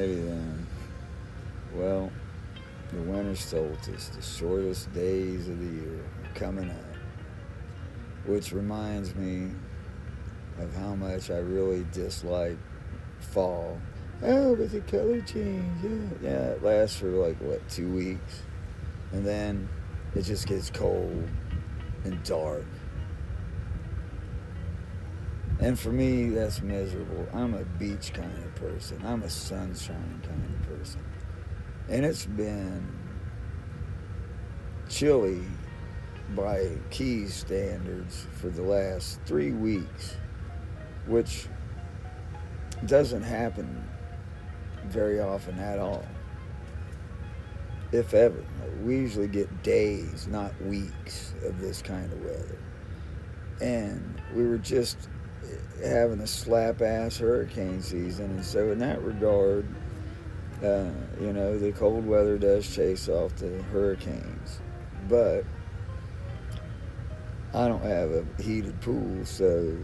Alrighty then. Well, the winter solstice, the shortest days of the year, are coming up, which reminds me of how much I really dislike fall. Oh, but the color change, yeah, it lasts for like what 2 weeks, and then it just gets cold and dark. And for me, that's miserable. I'm a beach kind of person. I'm a sunshine kind of person. And it's been chilly by Keys standards for the last 3 weeks, which doesn't happen very often at all, if ever. We usually get days, not weeks, of this kind of weather. And we were just having a slap ass hurricane season, and so in that regard, the cold weather does chase off the hurricanes. But I don't have a heated pool, so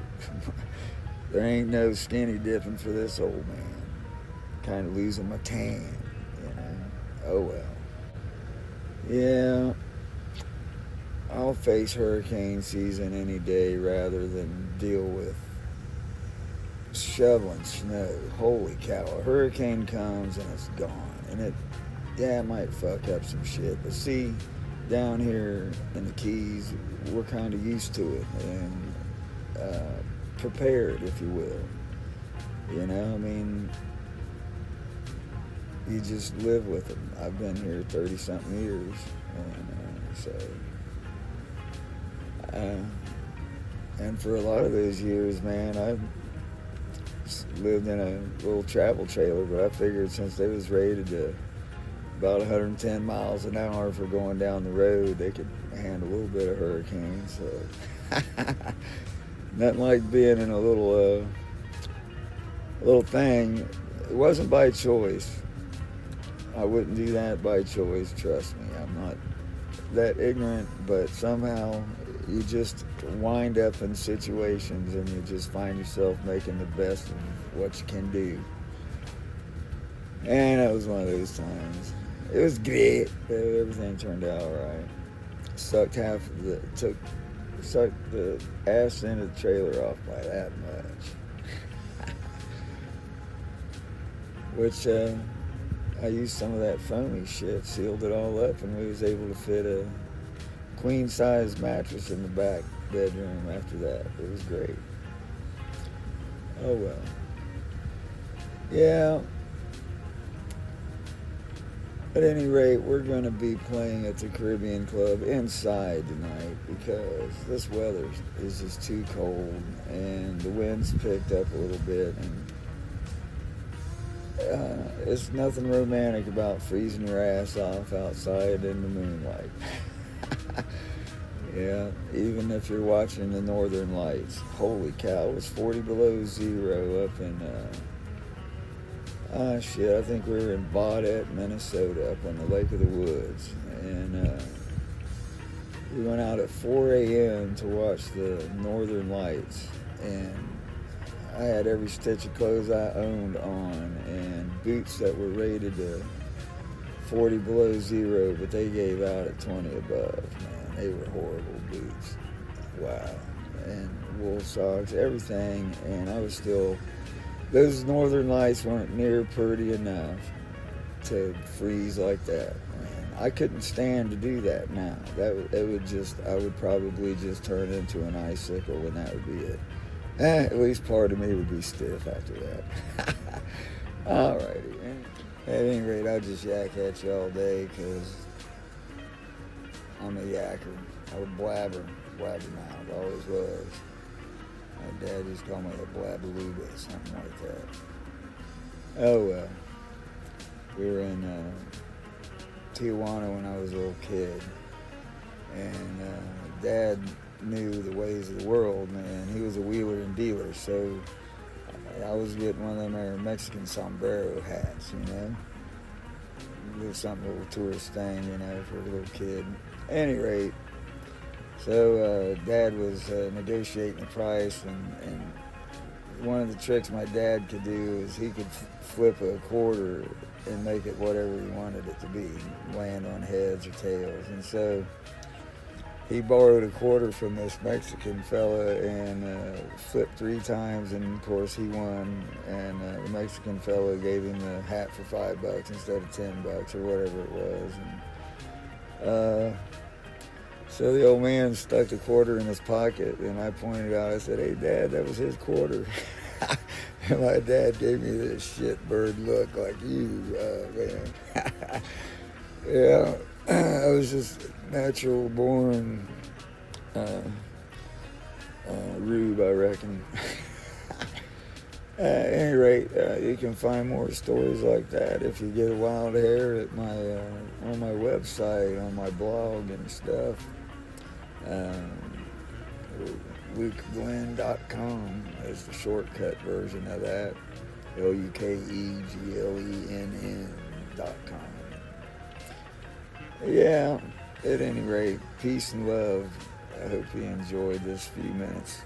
there ain't no skinny dipping for this old man. Kind of losing my tan. Oh well. Yeah, I'll face hurricane season any day rather than deal with shoveling snow. Holy cow, a hurricane comes and it's gone. And it might fuck up some shit. But see, down here in the Keys, we're kind of used to it and prepared, if you will. I mean, you just live with them. I've been here 30 something years, and for a lot of those years, man, I've lived in a little travel trailer, but I figured since they was rated to about 110 miles an hour for going down the road, they could handle a little bit of hurricanes. So nothing like being in a little thing. It wasn't by choice. I wouldn't do that by choice, trust me. I'm not that ignorant, but somehow you just wind up in situations and you just find yourself making the best of what you can do. And it was one of those times. It was great. Everything turned out alright. Sucked the ass end of the trailer off by that much. Which, I used some of that foamy shit, sealed it all up, and we was able to fit a queen size mattress in the back bedroom after that. It was great. Oh well. Yeah. At any rate, we're going to be playing at the Caribbean Club inside tonight because this weather is just too cold and the wind's picked up a little bit, and it's nothing romantic about freezing your ass off outside in the moonlight. Yeah, even if you're watching the northern lights. Holy cow, it was 40 below zero up in, I think we were in Baudette, Minnesota, up on the Lake of the Woods. And we went out at 4 a.m. to watch the northern lights. And I had every stitch of clothes I owned on and boots that were rated to 40 below zero, but they gave out at 20 above, man. They were horrible boots. Wow. And wool socks, everything. And I was still, those northern lights weren't near pretty enough to freeze like that, man. I couldn't stand to do that now. I would probably just turn into an icicle and that would be it. At least part of me would be stiff after that. Alrighty. At any rate, I'll just yak at you all day because I'm a yacker. I'm a blabbermouth, always was. My dad used to call me a blabberooba, something like that. Oh well. We were in Tijuana when I was a little kid, and Dad knew the ways of the world, man. He was a wheeler and dealer, so I was getting one of them there Mexican sombrero hats, a little tourist thing, for a little kid. At any rate, so Dad was negotiating the price, and one of the tricks my dad could do is he could flip a quarter and make it whatever he wanted it to be, land on heads or tails. And so he borrowed a quarter from this Mexican fella and flipped 3 times, and of course he won. And the Mexican fella gave him the hat for $5 instead of $10 or whatever it was. And so the old man stuck the quarter in his pocket, and I pointed out, I said, "Hey, Dad, that was his quarter." And my dad gave me this shitbird look like, "You, man." Yeah, I was just natural born rube, I reckon. At any rate, you can find more stories like that if you get a wild hair at my on my website, on my blog and stuff. LukeGlenn.com is the shortcut version of that. LukeGlenn.com. Yeah, at any rate, peace and love. I hope you enjoyed this few minutes.